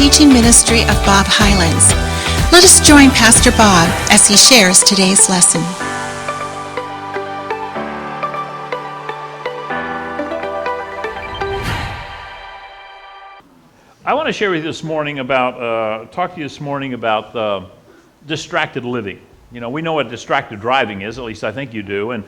teaching ministry of Bob Hylands. Let us join Pastor Bob as he shares today's lesson. I want to share with you this morning about, talk to you this morning about distracted living. You know, we know what distracted driving is, at least I think you do, and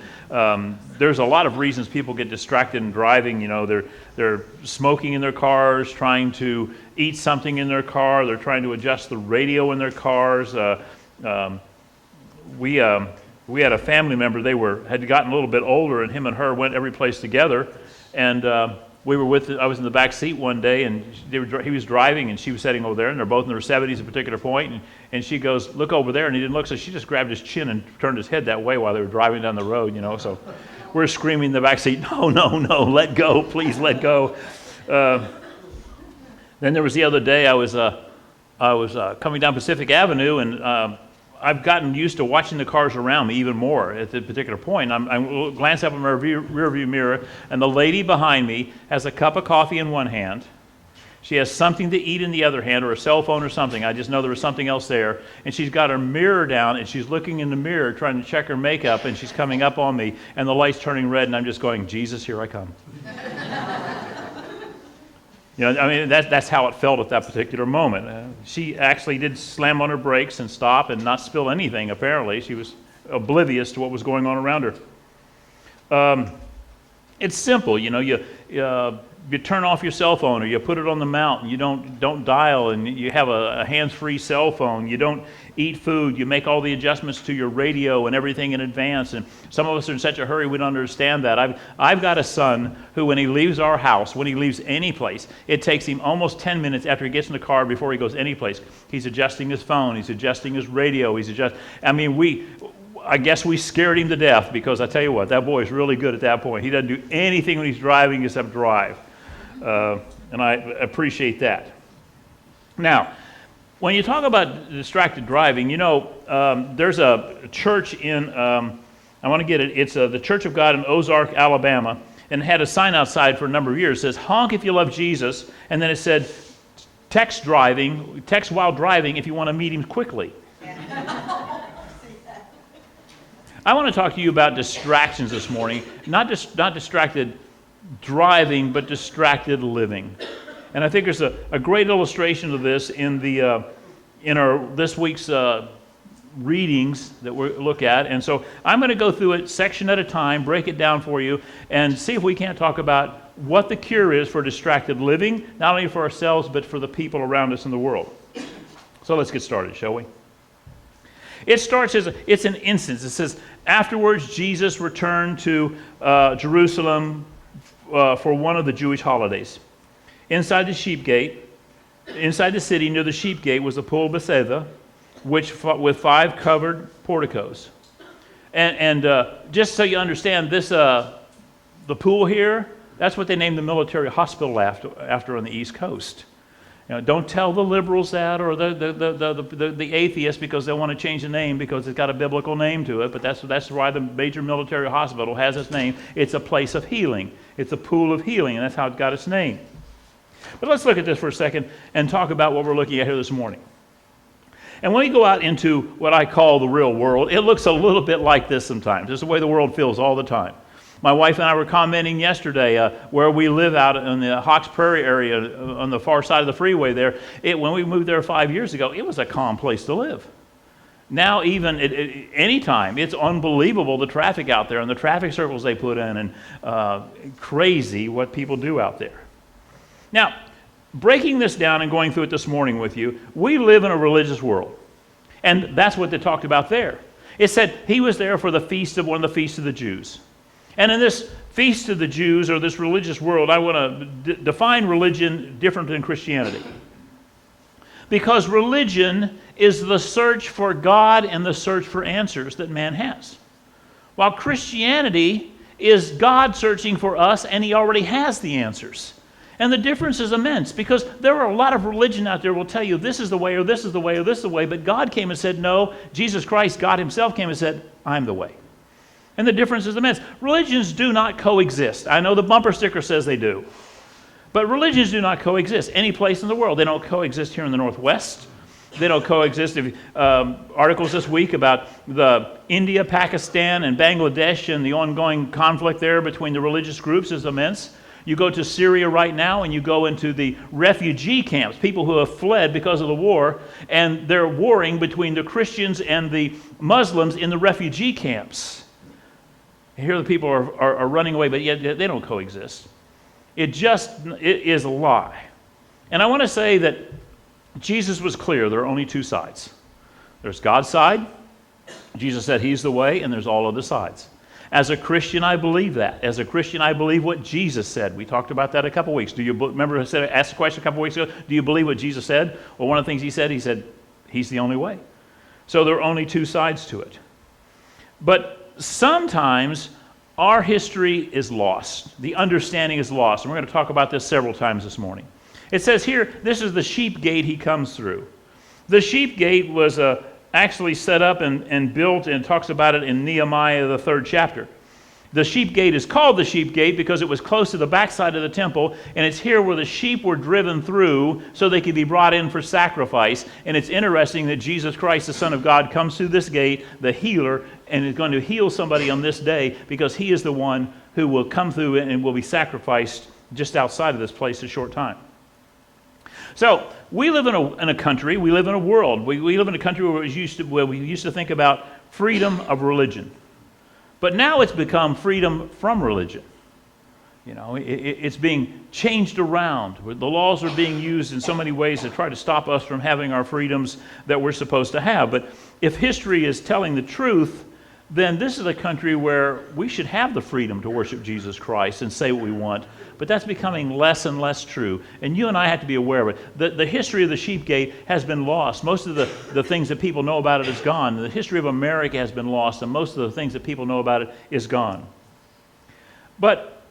there's a lot of reasons people get distracted in driving. You know, they're smoking in their cars, trying to eat something in their car, they're trying to adjust the radio in their cars. We had a family member, had gotten a little bit older, and him and her went every place together, and I was in the back seat one day, and he was driving, and she was sitting over there, and they're both in their 70s at a particular point, and she goes, "Look over there," and he didn't look, so she just grabbed his chin and turned his head that way while they were driving down the road, you know, so we're screaming in the back seat, no, let go, please let go. Then there was the other day, I was coming down Pacific Avenue, and I've gotten used to watching the cars around me even more at the particular point. I glance up in my rear view mirror, and the lady behind me has a cup of coffee in one hand. She has something to eat in the other hand, or a cell phone or something. I just know there was something else there. And she's got her mirror down, and she's looking in the mirror trying to check her makeup, and she's coming up on me, and the light's turning red, and I'm just going, Jesus, here I come. You know, I mean, that's how it felt at that particular moment. She actually did slam on her brakes and stop and not spill anything, apparently. She was oblivious to what was going on around her. It's simple, you know, you turn off your cell phone, or you put it on the mount, and you don't dial, and you have a hands-free cell phone. You don't eat food. You make all the adjustments to your radio and everything in advance. And some of us are in such a hurry we don't understand that. I've got a son who, when he leaves our house, when he leaves any place, it takes him almost 10 minutes after he gets in the car before he goes any place. He's adjusting his phone. He's adjusting his radio. I guess we scared him to death, because I tell you what, that boy is really good at that point. He doesn't do anything when he's driving except drive. And I appreciate that. Now, when you talk about distracted driving, you know, there's a church in, I want to get it, it's the Church of God in Ozark, Alabama, and it had a sign outside for a number of years. It says, honk if you love Jesus, and then it said, text while driving if you want to meet him quickly. I want to talk to you about distractions this morning, not distracted driving, but distracted living. And I think there's a great illustration of this in our this week's readings that we look at. And so I'm going to go through it section at a time, break it down for you, and see if we can't talk about what the cure is for distracted living, not only for ourselves, but for the people around us in the world. So let's get started, shall we? It starts it's an instance. It says, afterwards Jesus returned to Jerusalem for one of the Jewish holidays. Inside the city near the sheep gate was the pool of Bethesda, with 5 covered porticos. And just so you understand, this the pool here, that's what they named the military hospital after on the East Coast. You know, don't tell the liberals that, or the atheists, because they want to change the name because it's got a biblical name to it. But that's why the major military hospital has its name. It's a place of healing. It's a pool of healing, and that's how it got its name. But let's look at this for a second and talk about what we're looking at here this morning. And when we go out into what I call the real world, it looks a little bit like this sometimes. This is the way the world feels all the time. My wife and I were commenting yesterday where we live out in the Hawks Prairie area on the far side of the freeway there. When we moved there 5 years ago, it was a calm place to live. Now even any time, it's unbelievable the traffic out there and the traffic circles they put in, and crazy what people do out there. Now, breaking this down and going through it this morning with you, we live in a religious world. And that's what they talked about there. It said he was there for one of the feasts of the Jews. And in this feast of the Jews, or this religious world, I want to define religion different than Christianity. Because religion is the search for God and the search for answers that man has. While Christianity is God searching for us, and he already has the answers. And the difference is immense, because there are a lot of religion out there will tell you this is the way, or this is the way, or this is the way, but God came and said, no, Jesus Christ, God himself came and said, I'm the way. And the difference is immense. Religions do not coexist. I know the bumper sticker says they do. But religions do not coexist any place in the world. They don't coexist here in the Northwest. They don't coexist. Articles this week about the India, Pakistan, and Bangladesh and the ongoing conflict there between the religious groups is immense. You go to Syria right now and you go into the refugee camps, people who have fled because of the war, and they're warring between the Christians and the Muslims in the refugee camps. Here the people are running away, but yet they don't coexist. It is a lie. And I want to say that Jesus was clear. There are only two sides. There's God's side. Jesus said he's the way, and there's all other sides. As a Christian, I believe that. As a Christian, I believe what Jesus said. We talked about that a couple weeks. Do you remember I asked the question a couple weeks ago, do you believe what Jesus said? Well, one of the things he said he's the only way. So there are only two sides to it. But sometimes our history is lost. The understanding is lost. And we're going to talk about this several times this morning. It says here, this is the sheep gate he comes through. The sheep gate was actually set up and built, and talks about it in Nehemiah, the 3rd chapter. The sheep gate is called the sheep gate because it was close to the backside of the temple, and it's here where the sheep were driven through so they could be brought in for sacrifice. And it's interesting that Jesus Christ, the Son of God, comes through this gate, the healer, and is going to heal somebody on this day because he is the one who will come through and will be sacrificed just outside of this place a short time. So we live in a country, we live in a world. We live in a country where we used to think about freedom of religion. But now it's become freedom from religion. You know, it's being changed around. The laws are being used in so many ways to try to stop us from having our freedoms that we're supposed to have. But if history is telling the truth, then this is a country where we should have the freedom to worship Jesus Christ and say what we want. But that's becoming less and less true. And you and I have to be aware of it. The history of the sheep gate has been lost. Most of the things that people know about it is gone. The history of America has been lost, and most of the things that people know about it is gone. But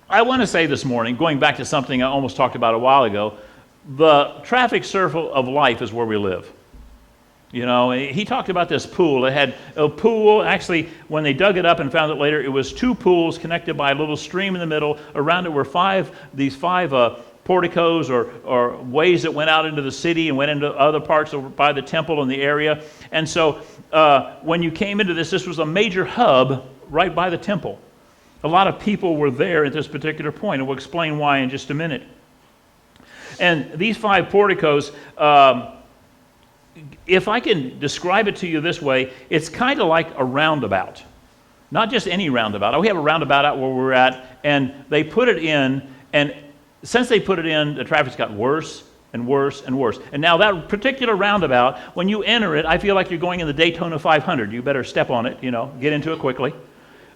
I want to say this morning, going back to something I almost talked about a while ago, the traffic circle of life is where we live. You know, he talked about this pool. It had a pool. Actually, when they dug it up and found it later, it was two pools connected by a little stream in the middle. Around it were these five porticos or ways that went out into the city and went into other parts by the temple in the area. And so when you came into this was a major hub right by the temple. A lot of people were there at this particular point, and we'll explain why in just a minute. And these five porticos, if I can describe it to you this way, it's kind of like a roundabout. Not just any roundabout. We have a roundabout out where we're at, and they put it in, and since they put it in, the traffic's got worse and worse and worse. And now that particular roundabout, when you enter it, I feel like you're going in the Daytona 500. You better step on it, get into it quickly.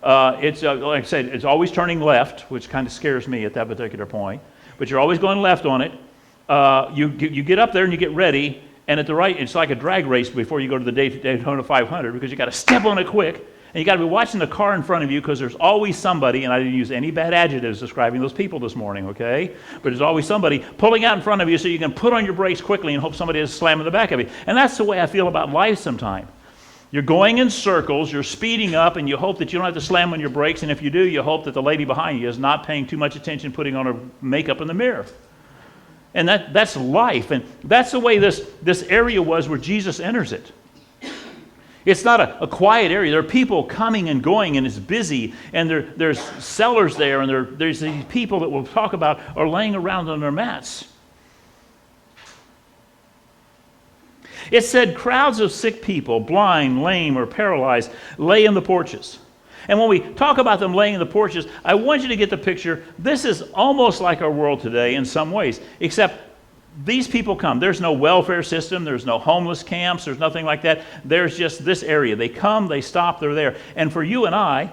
It's like I said, it's always turning left, which kind of scares me at that particular point. But you're always going left on it. You get up there and you get ready, and at the right, it's like a drag race before you go to the Daytona 500 because you got to step on it quick, and you got to be watching the car in front of you because there's always somebody, and I didn't use any bad adjectives describing those people this morning, okay? But there's always somebody pulling out in front of you so you can put on your brakes quickly and hope somebody doesn't slam in the back of you. And that's the way I feel about life sometimes. You're going in circles, you're speeding up, and you hope that you don't have to slam on your brakes, and if you do, you hope that the lady behind you is not paying too much attention putting on her makeup in the mirror. And that's life, and that's the way this area was where Jesus enters it. It's not a quiet area. There are people coming and going, and it's busy, and there's sellers there, and there's these people that we'll talk about are laying around on their mats. It said crowds of sick people, blind, lame, or paralyzed, lay in the porches. And when we talk about them laying in the porches, I want you to get the picture. This is almost like our world today in some ways, except these people come. There's no welfare system. There's no homeless camps. There's nothing like that. There's just this area. They come, they stop, they're there. And for you and I,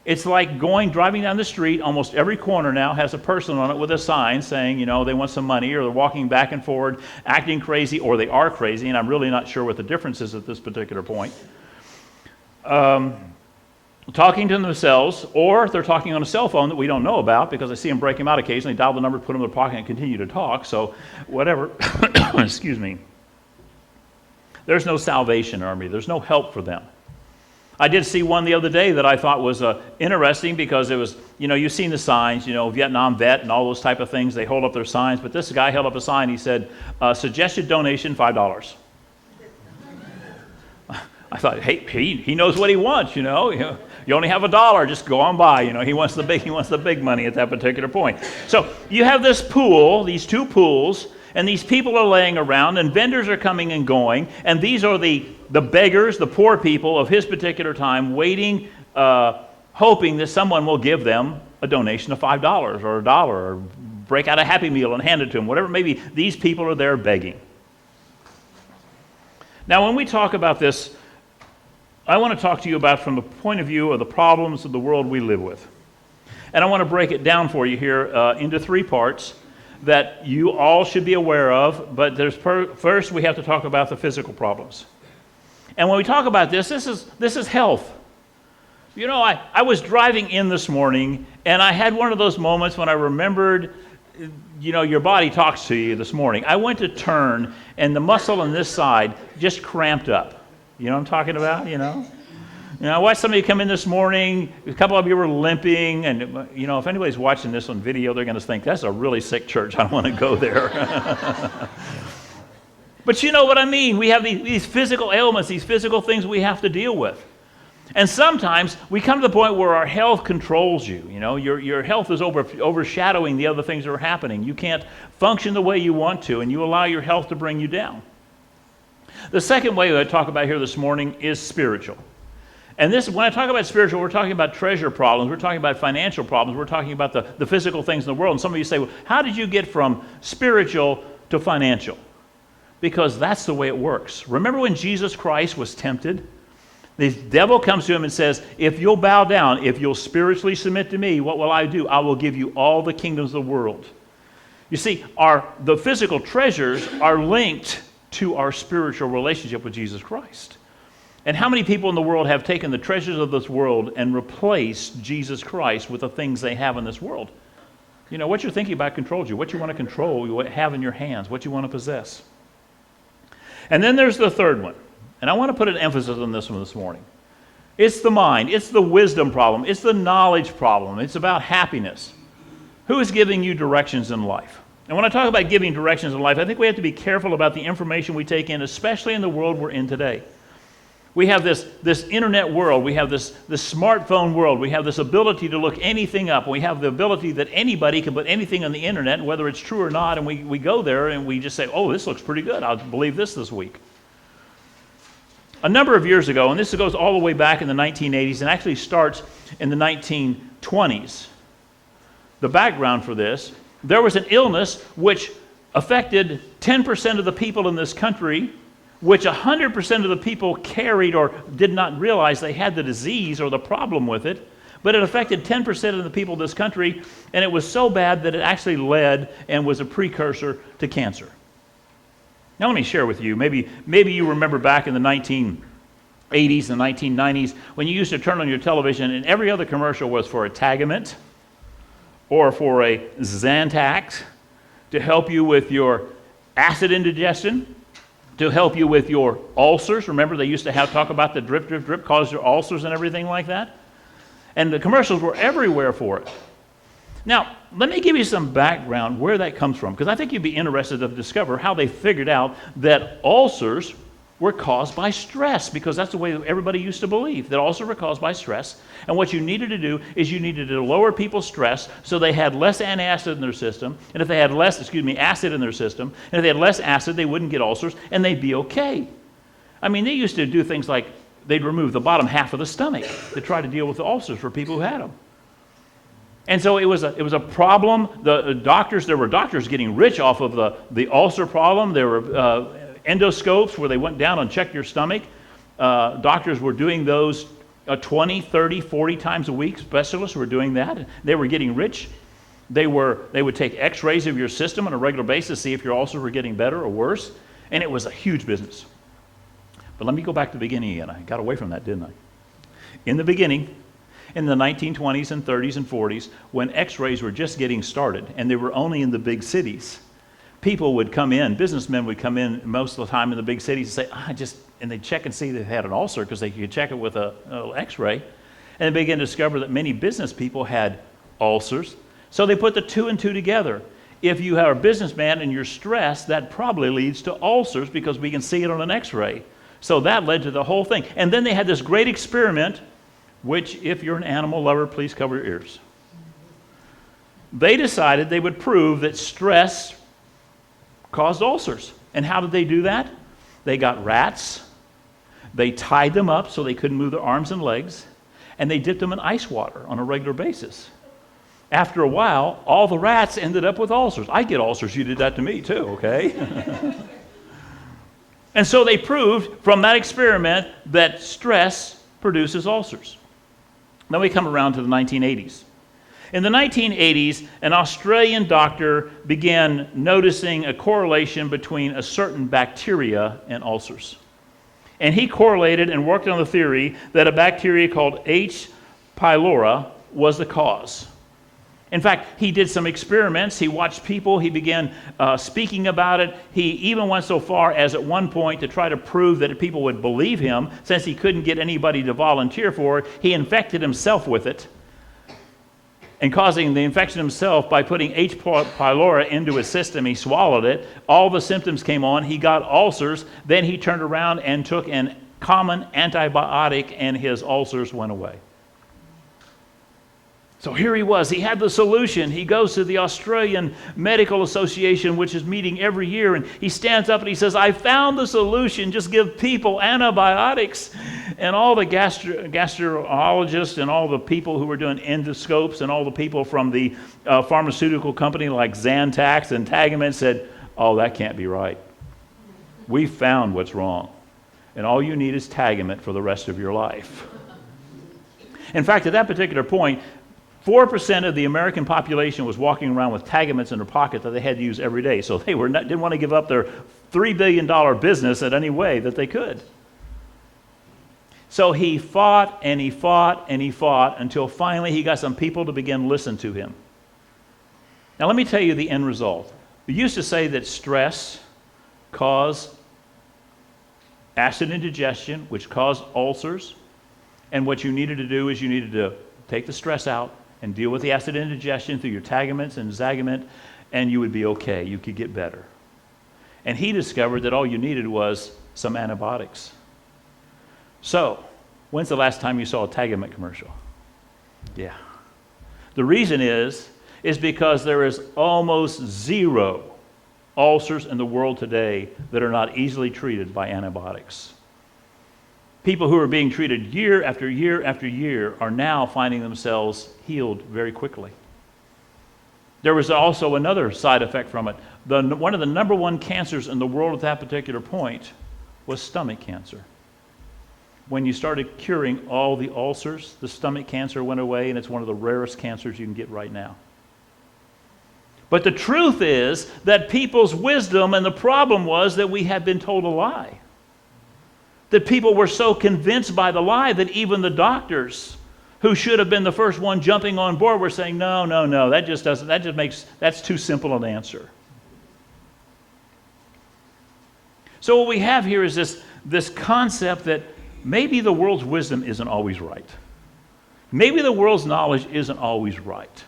it's like driving down the street. Almost every corner now has a person on it with a sign saying, they want some money, or they're walking back and forward, acting crazy, or they are crazy, and I'm really not sure what the difference is at this particular point. Talking to themselves, or they're talking on a cell phone that we don't know about because I see them break them out occasionally, dial the number, put them in their pocket, and continue to talk. So whatever, excuse me. There's no Salvation Army. There's no help for them. I did see one the other day that I thought was interesting because it you've seen the signs, Vietnam vet and all those type of things. They hold up their signs. But this guy held up a sign. He said, suggested donation, $5. I thought, hey, he knows what he wants, You only have $1, just go on by. He wants the big money at that particular point. So you have this pool, these two pools, and these people are laying around, and vendors are coming and going, and these are the beggars, the poor people of his particular time, waiting, hoping that someone will give them a donation of $5 or $1, or break out a Happy Meal and hand it to them, whatever it may be. These people are there begging. Now, when we talk about this, I want to talk to you about from the point of view of the problems of the world we live with. And I want to break it down for you here into 3 parts that you all should be aware of, but first we have to talk about the physical problems. And when we talk about this is health. I was driving in this morning, and I had one of those moments when I remembered, your body talks to you this morning. I went to turn, and the muscle on this side just cramped up. You know what I'm talking about, I watched somebody come in this morning, a couple of you were limping, and, if anybody's watching this on video, they're going to think, that's a really sick church, I don't want to go there. But you know what I mean. We have these physical ailments, these physical things we have to deal with. And sometimes we come to the point where our health controls you. Your health is overshadowing the other things that are happening. You can't function the way you want to, and you allow your health to bring you down. The second way I talk about here this morning is spiritual. And when I talk about spiritual, we're talking about treasure problems, we're talking about financial problems, we're talking about the physical things in the world. And some of you say, well, how did you get from spiritual to financial? Because that's the way it works. Remember when Jesus Christ was tempted? The devil comes to him and says, if you'll bow down, if you'll spiritually submit to me, what will I do? I will give you all the kingdoms of the world. You see, the physical treasures are linked to our spiritual relationship with Jesus Christ. And how many people in the world have taken the treasures of this world and replaced Jesus Christ with the things they have in this world? What you're thinking about controls you. What you want to control, you have in your hands, what you want to possess. And then there's the third one. And I want to put an emphasis on this one this morning. It's the mind. It's the wisdom problem. It's the knowledge problem. It's about happiness. Who is giving you directions in life? And when I talk about giving directions in life, I think we have to be careful about the information we take in, especially in the world we're in today. We have this internet world. We have this smartphone world. We have this ability to look anything up. We have the ability that anybody can put anything on the internet, whether it's true or not, and we go there and we just say, oh, this looks pretty good. I'll believe this week. A number of years ago, and this goes all the way back in the 1980s and actually starts in the 1920s, the background for this, there was an illness which affected 10% of the people in this country, which 100% of the people carried or did not realize they had the disease or the problem with it, but it affected 10% of the people in this country, and it was so bad that it actually led and was a precursor to cancer. Now let me share with you, maybe you remember back in the 1980s and 1990s when you used to turn on your television and every other commercial was for a Tagamet or for a Zantac to help you with your acid indigestion, to help you with your ulcers. Remember they used to talk about the drip, drip, drip caused your ulcers and everything like that? And the commercials were everywhere for it. Now, let me give you some background where that comes from, because I think you'd be interested to discover how they figured out that ulcers were caused by stress, because that's the way everybody used to believe, that ulcers were caused by stress. And what you needed to do is you needed to lower people's stress so they had less antacid in their system, and if they had acid in their system, and if they had less acid, they wouldn't get ulcers, and they'd be okay. I mean, they used to do things like they'd remove the bottom half of the stomach to try to deal with the ulcers for people who had them. And so it was a problem. There were doctors getting rich off of the ulcer problem. There were endoscopes where they went down and checked your stomach. Doctors were doing those 20, 30, 40 times a week. Specialists were doing that. They were getting rich. They would take x-rays of your system on a regular basis to see if your ulcers were getting better or worse. And it was a huge business. But let me go back to the beginning again. I got away from that, didn't I? In the beginning, in the 1920s and 30s and 40s, when x-rays were just getting started and they were only in the big cities, people would come in, businessmen would come in most of the time in the big cities and say, and they'd check and see they had an ulcer because they could check it with an x-ray, and they began to discover that many business people had ulcers. So they put the two and two together. If you are a businessman and you're stressed, that probably leads to ulcers because we can see it on an x-ray. So that led to the whole thing. And then they had this great experiment, which if you're an animal lover, please cover your ears. They decided they would prove that stress caused ulcers. And how did they do that? They got rats, they tied them up so they couldn't move their arms and legs, and they dipped them in ice water on a regular basis. After a while, all the rats ended up with ulcers. I get ulcers. You did that to me too, okay? And so they proved from that experiment that stress produces ulcers. Then we come around to the 1980s. In the 1980s, an Australian doctor began noticing a correlation between a certain bacteria and ulcers. And he correlated and worked on the theory that a bacteria called H. pylori was the cause. In fact, he did some experiments. He watched people. He began speaking about it. He even went so far as at one point to try to prove that people would believe him, since he couldn't get anybody to volunteer for it. He infected himself with it, and causing the infection himself by putting H. pylori into his system. He swallowed it. All the symptoms came on. He got ulcers. Then he turned around and took a common antibiotic, and his ulcers went away. So here he was. He had the solution. He goes to the Australian Medical Association, which is meeting every year, and he stands up and he says, I found the solution. Just give people antibiotics. And all the gastroenterologists and all the people who were doing endoscopes and all the people from the pharmaceutical company like Zantac and Tagamet said, oh, that can't be right. We found what's wrong. And all you need is Tagamet for the rest of your life. In fact, at that particular point, 4% of the American population was walking around with Tagaments in their pocket that they had to use every day. So they didn't want to give up their $3 billion business in any way that they could. So he fought and he fought and he fought until finally he got some people to begin listening to him. Now let me tell you the end result. We used to say that stress caused acid indigestion, which caused ulcers. And what you needed to do is you needed to take the stress out and deal with the acid indigestion through your Tagaments and Zagament, and you would be okay. You could get better. And he discovered that all you needed was some antibiotics. So, when's the last time you saw a Tagamet commercial? Yeah. The reason is because there is almost zero ulcers in the world today that are not easily treated by antibiotics. People who are being treated year after year after year are now finding themselves healed very quickly. There was also another side effect from it. One of the number one cancers in the world at that particular point was stomach cancer. When you started curing all the ulcers, the stomach cancer went away, and it's one of the rarest cancers you can get right now. But the truth is that people's wisdom, and the problem was that we had been told a lie. That people were so convinced by the lie that even the doctors, who should have been the first one jumping on board, were saying, no, that's too simple an answer. So what we have here is this concept that maybe the world's wisdom isn't always right. Maybe the world's knowledge isn't always right.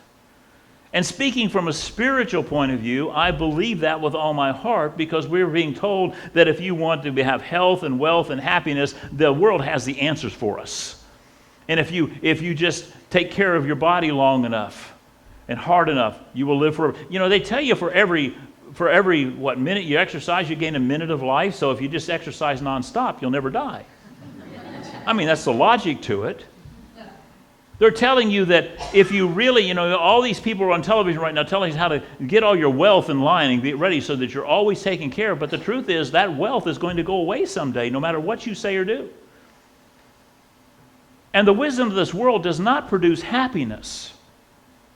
And speaking from a spiritual point of view, I believe that with all my heart, because we're being told that if you want to have health and wealth and happiness, the world has the answers for us. And if you just take care of your body long enough and hard enough, you will live forever. You know, they tell you for every minute you exercise, you gain a minute of life. So if you just exercise nonstop, you'll never die. I mean, that's the logic to it. They're telling you that if you really, all these people are on television right now telling you how to get all your wealth in line and get ready so that you're always taken care of. But the truth is that wealth is going to go away someday, no matter what you say or do. And the wisdom of this world does not produce happiness,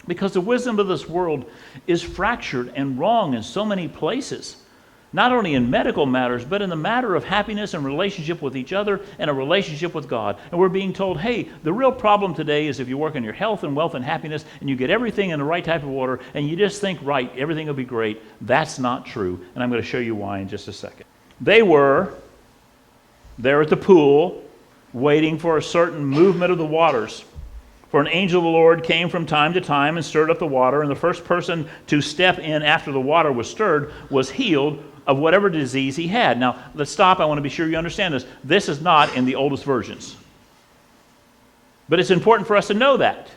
because the wisdom of this world is fractured and wrong in so many places. Not only in medical matters, but in the matter of happiness and relationship with each other and a relationship with God. And we're being told, hey, the real problem today is if you work on your health and wealth and happiness and you get everything in the right type of order and you just think right, everything will be great. That's not true. And I'm going to show you why in just a second. They were there at the pool waiting for a certain movement of the waters. For an angel of the Lord came from time to time and stirred up the water, and the first person to step in after the water was stirred was healed of whatever disease he had. Now, let's stop. I want to be sure you understand this. This is not in the oldest versions. But it's important for us to know that.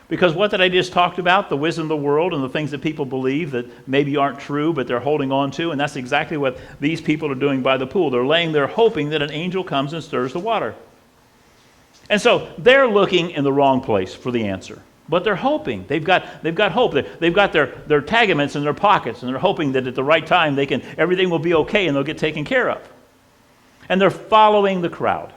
Because what that I just talked about, the wisdom of the world and the things that people believe that maybe aren't true, but they're holding on to, and that's exactly what these people are doing by the pool. They're laying there hoping that an angel comes and stirs the water. And so they're looking in the wrong place for the answer. But they're hoping. They've got hope. They've got their tagamints in their pockets, and they're hoping that at the right time everything will be okay and they'll get taken care of. And they're following the crowd.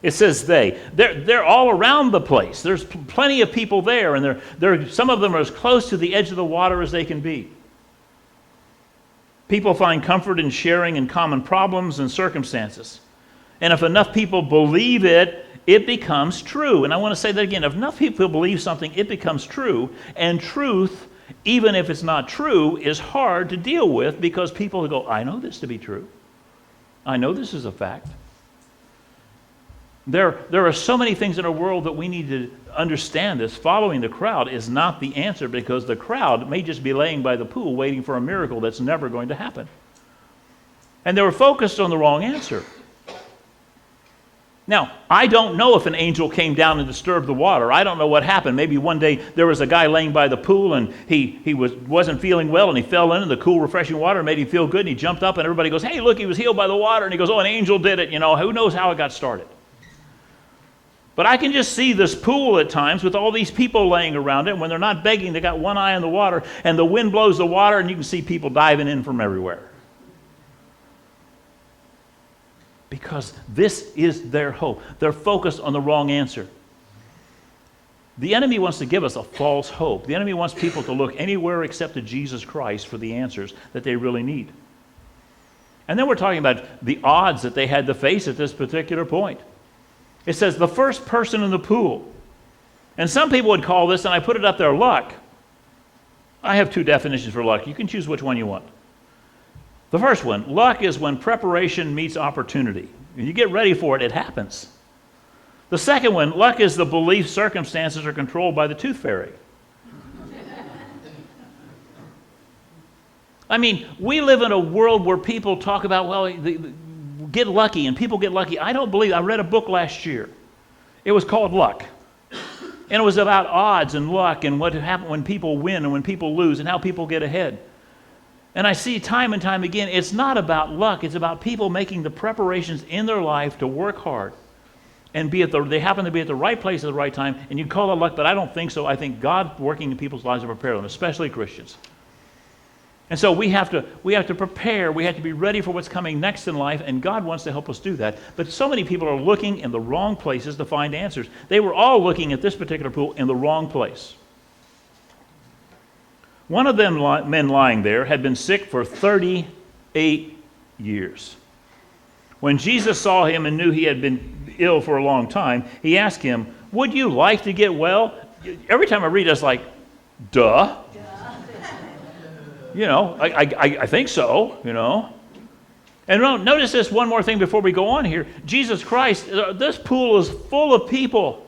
It says they're all around the place. There's plenty of people there, and some of them are as close to the edge of the water as they can be. People find comfort in sharing in common problems and circumstances. And if enough people believe it, it becomes true. And I want to say that again. If enough people believe something, it becomes true. And truth, even if it's not true, is hard to deal with because people go, I know this to be true. I know this is a fact. There are so many things in our world that we need to understand this. Following the crowd is not the answer because the crowd may just be laying by the pool waiting for a miracle that's never going to happen. And they were focused on the wrong answer. Now, I don't know if an angel came down and disturbed the water. I don't know what happened. Maybe one day there was a guy laying by the pool and he wasn't feeling well and he fell in and the cool, refreshing water made him feel good and he jumped up and everybody goes, hey, look, he was healed by the water. And he goes, oh, an angel did it. Who knows how it got started. But I can just see this pool at times with all these people laying around it. And when they're not begging, they got one eye on the water and the wind blows the water and you can see people diving in from everywhere. Because this is their hope. They're focused on the wrong answer. The enemy wants to give us a false hope. The enemy wants people to look anywhere except to Jesus Christ for the answers that they really need. And then we're talking about the odds that they had to face at this particular point. It says the first person in the pool. And some people would call this, and I put it up there, luck. I have two definitions for luck. You can choose which one you want. The first one, luck is when preparation meets opportunity. When you get ready for it, it happens. The second one, luck is the belief circumstances are controlled by the tooth fairy. I mean, we live in a world where people talk about, well, get lucky, and people get lucky. I don't believe, I read a book last year. It was called Luck. And it was about odds and luck and what happens when people win and when people lose and how people get ahead. And I see time and time again, it's not about luck. It's about people making the preparations in their life to work hard and they happen to be at the right place at the right time. And you call it luck, but I don't think so. I think God working in people's lives to prepare them, especially Christians. And so we have to prepare. We have to be ready for what's coming next in life, and God wants to help us do that. But so many people are looking in the wrong places to find answers. They were all looking at this particular pool in the wrong place. One of them men lying there had been sick for 38 years. When Jesus saw him and knew he had been ill for a long time, he asked him, would you like to get well? Every time I read it, it's like, duh. I think so, And notice this one more thing before we go on here. Jesus Christ, this pool is full of people.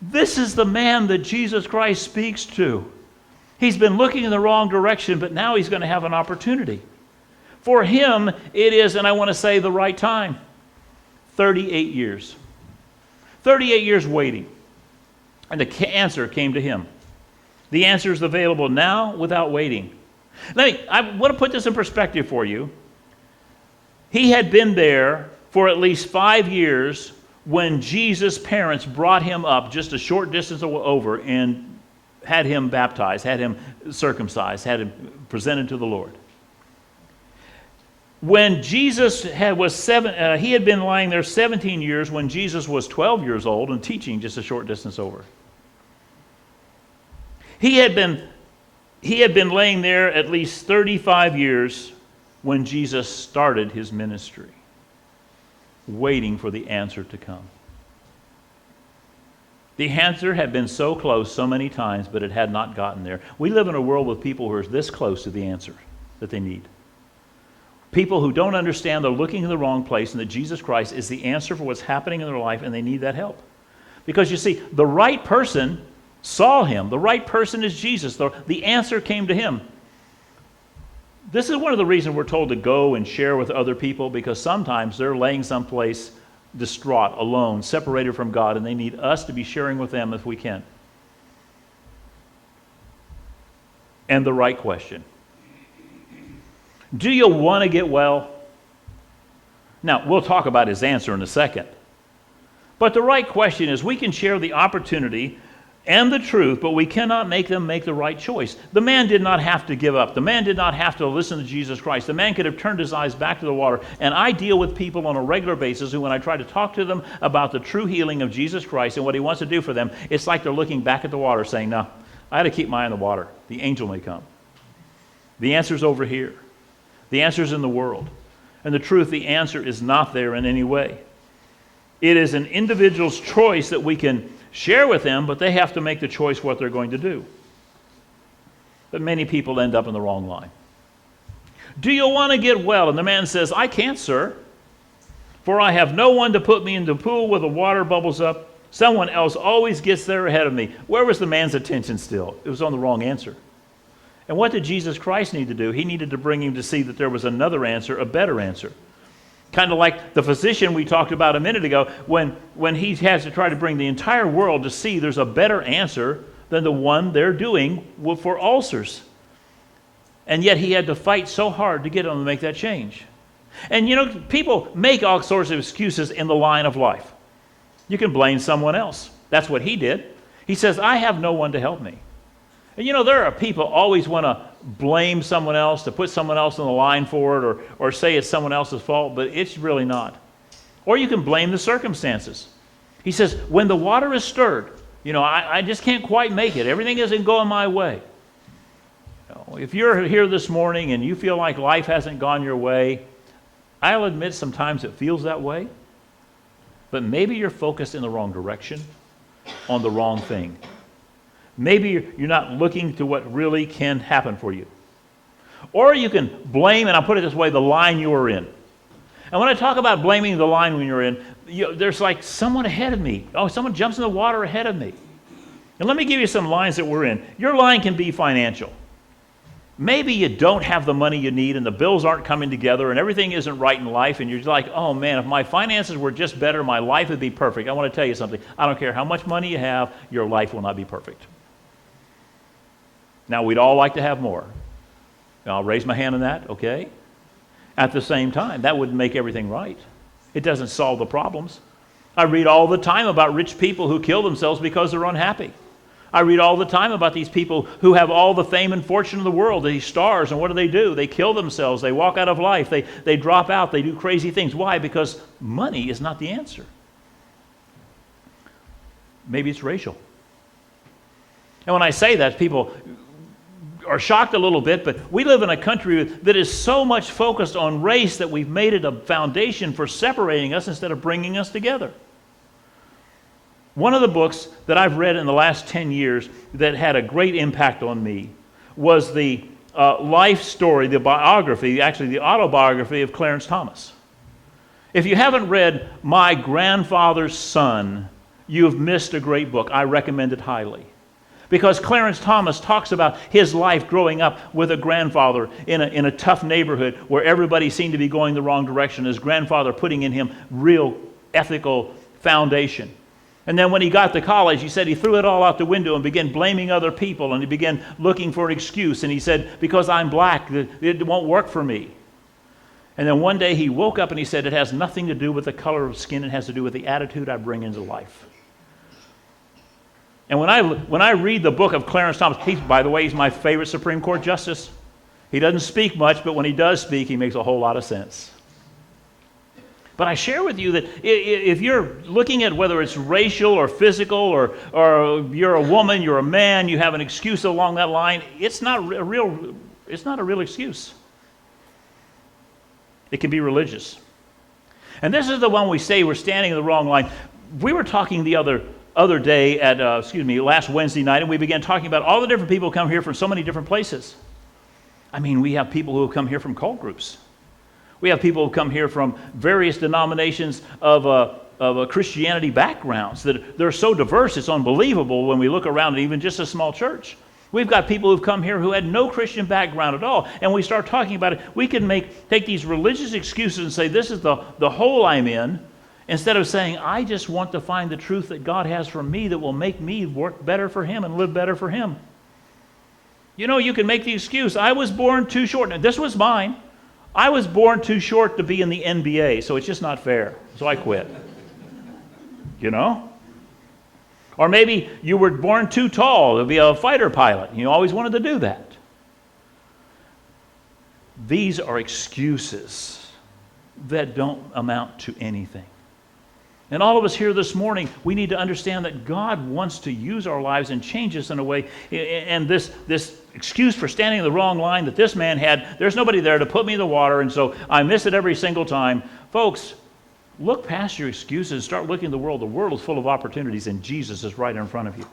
This is the man that Jesus Christ speaks to. He's been looking in the wrong direction, but now he's going to have an opportunity. For him, it is, and I want to say the right time, 38 years. 38 years waiting. And the answer came to him. The answer is available now without waiting. I want to put this in perspective for you. He had been there for at least 5 years when Jesus' parents brought him up just a short distance over and had him baptized, had him circumcised, had him presented to the Lord. When Jesus he had been lying there 17 years when Jesus was 12 years old and teaching just a short distance over. He had been laying there at least 35 years when Jesus started his ministry, waiting for the answer to come. The answer had been so close so many times, but it had not gotten there. We live in a world with people who are this close to the answer that they need. People who don't understand they're looking in the wrong place and that Jesus Christ is the answer for what's happening in their life and they need that help. Because you see, the right person saw him. The right person is Jesus. The answer came to him. This is one of the reasons we're told to go and share with other people, because sometimes they're laying someplace distraught, alone, separated from God, and they need us to be sharing with them if we can. And the right question. Do you want to get well? Now, we'll talk about his answer in a second. But the right question is, we can share the opportunity and the truth, but we cannot make them make the right choice. The man did not have to give up. The man did not have to listen to Jesus Christ. The man could have turned his eyes back to the water. And I deal with people on a regular basis who, when I try to talk to them about the true healing of Jesus Christ and what he wants to do for them, it's like they're looking back at the water saying, no, I had to keep my eye on the water. The angel may come. The answer's over here. The answer's in the world. And the truth, the answer is not there in any way. It is an individual's choice that we can share with them, but they have to make the choice what they're going to do. But many people end up in the wrong line. Do you want to get well? And the man says, I can't, sir, for I have no one to put me in the pool where the water bubbles up. Someone else always gets there ahead of me. Where was the man's attention still? It was on the wrong answer. And what did Jesus Christ need to do? He needed to bring him to see that there was another answer, a better answer. Kind of like the physician we talked about a minute ago, when he has to try to bring the entire world to see there's a better answer than the one they're doing for ulcers. And yet he had to fight so hard to get them to make that change. And you know, people make all sorts of excuses in the line of life. You can blame someone else. That's what he did. He says, I have no one to help me. And you know, there are people always want to blame someone else, to put someone else on the line for it, or say it's someone else's fault, but it's really not. Or you can blame the circumstances. He says, when the water is stirred, you know, I just can't quite make it. Everything isn't going my way. You know, if you're here this morning and you feel like life hasn't gone your way, I'll admit sometimes it feels that way, but maybe you're focused in the wrong direction, on the wrong thing. Maybe you're not looking to what really can happen for you. Or you can blame, and I'll put it this way, the line you are in. And when I talk about blaming the line when you're in, there's like someone ahead of me. Oh, someone jumps in the water ahead of me. And let me give you some lines that we're in. Your line can be financial. Maybe you don't have the money you need and the bills aren't coming together and everything isn't right in life, and you're like, oh man, if my finances were just better, my life would be perfect. I want to tell you something. I don't care how much money you have, your life will not be perfect. Now, we'd all like to have more. Now, I'll raise my hand on that, okay? At the same time, that wouldn't make everything right. It doesn't solve the problems. I read all the time about rich people who kill themselves because they're unhappy. I read all the time about these people who have all the fame and fortune in the world, these stars, and what do? They kill themselves. They walk out of life. They drop out. They do crazy things. Why? Because money is not the answer. Maybe it's racial. And when I say that, people are shocked a little bit, but we live in a country that is so much focused on race that we've made it a foundation for separating us instead of bringing us together. One of the books that I've read in the last 10 years that had a great impact on me was the life story, the biography, actually the autobiography of Clarence Thomas. If you haven't read My Grandfather's Son, you've missed a great book. I recommend it highly. Because Clarence Thomas talks about his life growing up with a grandfather in a tough neighborhood where everybody seemed to be going the wrong direction. His grandfather putting in him real ethical foundation. And then when he got to college, he said he threw it all out the window and began blaming other people, and he began looking for an excuse. And he said, because I'm black, it won't work for me. And then one day he woke up and he said, it has nothing to do with the color of skin. It has to do with the attitude I bring into life. And when I read the book of Clarence Thomas, by the way, he's my favorite Supreme Court justice. He doesn't speak much, but when he does speak, he makes a whole lot of sense. But I share with you that if you're looking at whether it's racial or physical, or you're a woman, you're a man, you have an excuse along that line, it's not a real excuse. It can be religious. And this is the one we say we're standing in the wrong line. We were talking the other day at, last Wednesday night, and we began talking about all the different people who come here from so many different places. I mean, we have people who have come here from cult groups. We have people who come here from various denominations of Christianity backgrounds that they're so diverse, it's unbelievable when we look around at even just a small church. We've got people who've come here who had no Christian background at all, and we start talking about it. We can take these religious excuses and say, this is the hole I'm in, instead of saying, I just want to find the truth that God has for me that will make me work better for Him and live better for Him. You know, you can make the excuse, I was born too short. Now, this was mine. I was born too short to be in the NBA, so it's just not fair. So I quit. You know? Or maybe you were born too tall to be a fighter pilot. You always wanted to do that. These are excuses that don't amount to anything. And all of us here this morning, we need to understand that God wants to use our lives and change us in a way. And this excuse for standing in the wrong line that this man had, there's nobody there to put me in the water, and so I miss it every single time. Folks, look past your excuses and start looking at the world. The world is full of opportunities, and Jesus is right in front of you.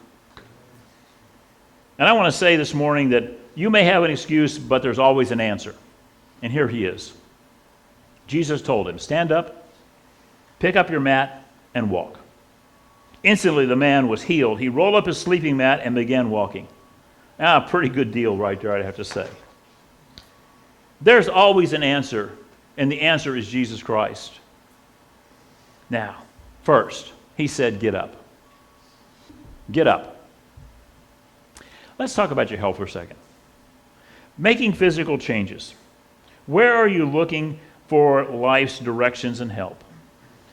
And I want to say this morning that you may have an excuse, but there's always an answer. And here he is. Jesus told him, stand up, pick up your mat, and walk. Instantly the man was healed. He rolled up his sleeping mat and began walking. Pretty good deal right there, I'd have to say. There's always an answer, and the answer is Jesus Christ. Now, first, he said, get up. Get up. Let's talk about your health for a second. Making physical changes. Where are you looking for life's directions and help?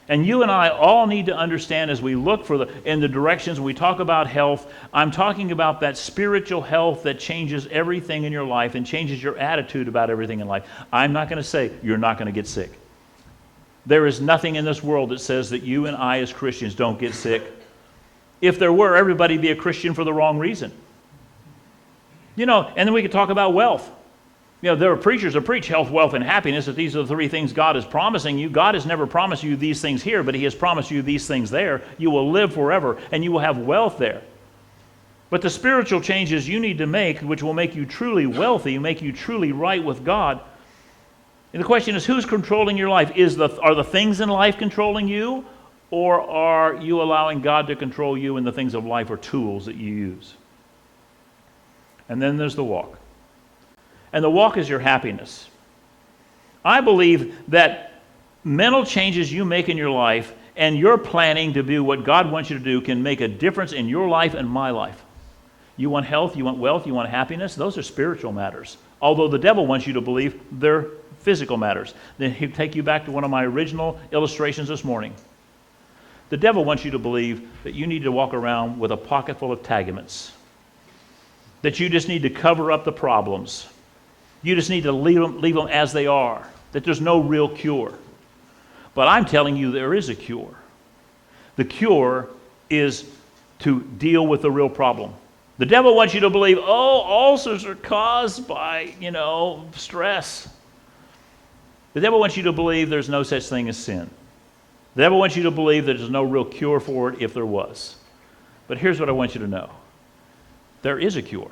And you and I all need to understand as we look in the directions, when we talk about health, I'm talking about that spiritual health that changes everything in your life and changes your attitude about everything in life. I'm not going to say you're not going to get sick. There is nothing in this world that says that you and I as Christians don't get sick. If there were, everybody would be a Christian for the wrong reason. You know, and then we could talk about wealth. You know, there are preachers that preach health, wealth, and happiness, that these are the three things God is promising you. God has never promised you these things here, but He has promised you these things there. You will live forever, and you will have wealth there. But the spiritual changes you need to make, which will make you truly wealthy, make you truly right with God. And the question is, who's controlling your life? Are the things in life controlling you, or are you allowing God to control you, and the things of life are tools that you use? And then there's the walk. And the walk is your happiness. I believe that mental changes you make in your life and your planning to do what God wants you to do can make a difference in your life and my life. You want health, you want wealth, you want happiness. Those are spiritual matters. Although the devil wants you to believe they're physical matters. Then he'll take you back to one of my original illustrations this morning. The devil wants you to believe that you need to walk around with a pocket full of Tagamints. That you just need to cover up the problems. You just need to leave them as they are, that there's no real cure. But I'm telling you there is a cure. The cure is to deal with the real problem. The devil wants you to believe, ulcers are caused by, stress. The devil wants you to believe there's no such thing as sin. The devil wants you to believe that there's no real cure for it if there was. But here's what I want you to know. There is a cure.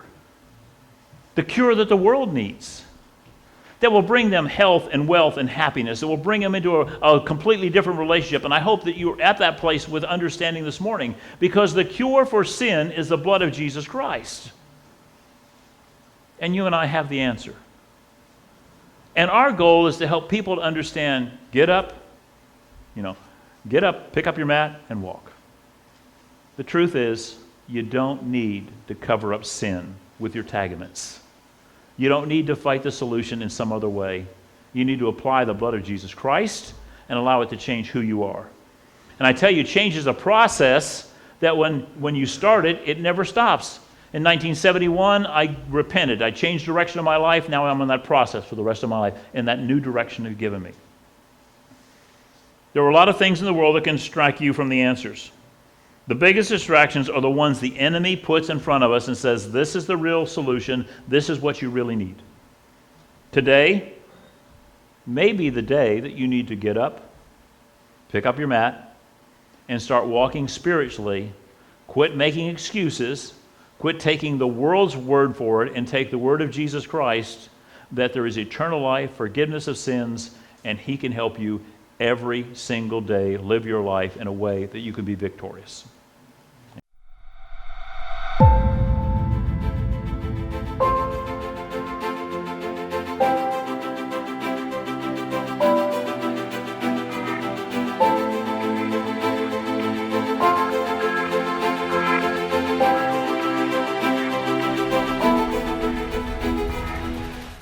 The cure that the world needs, that will bring them health and wealth and happiness, that will bring them into a completely different relationship. And I hope that you're at that place with understanding this morning, because the cure for sin is the blood of Jesus Christ. And you and I have the answer. And our goal is to help people to understand, get up, pick up your mat and walk. The truth is, you don't need to cover up sin with your Tagamints. You don't need to fight the solution in some other way. You need to apply the blood of Jesus Christ and allow it to change who you are. And I tell you, change is a process that when you start it, it never stops. In 1971, I repented. I changed direction of my life. Now I'm in that process for the rest of my life, in that new direction you've given me. There are a lot of things in the world that can distract you from the answers. The biggest distractions are the ones the enemy puts in front of us and says, this is the real solution, this is what you really need. Today may be the day that you need to get up, pick up your mat, and start walking spiritually. Quit making excuses, quit taking the world's word for it, and take the word of Jesus Christ, that there is eternal life, forgiveness of sins, and He can help you every single day. Live your life in a way that you can be victorious.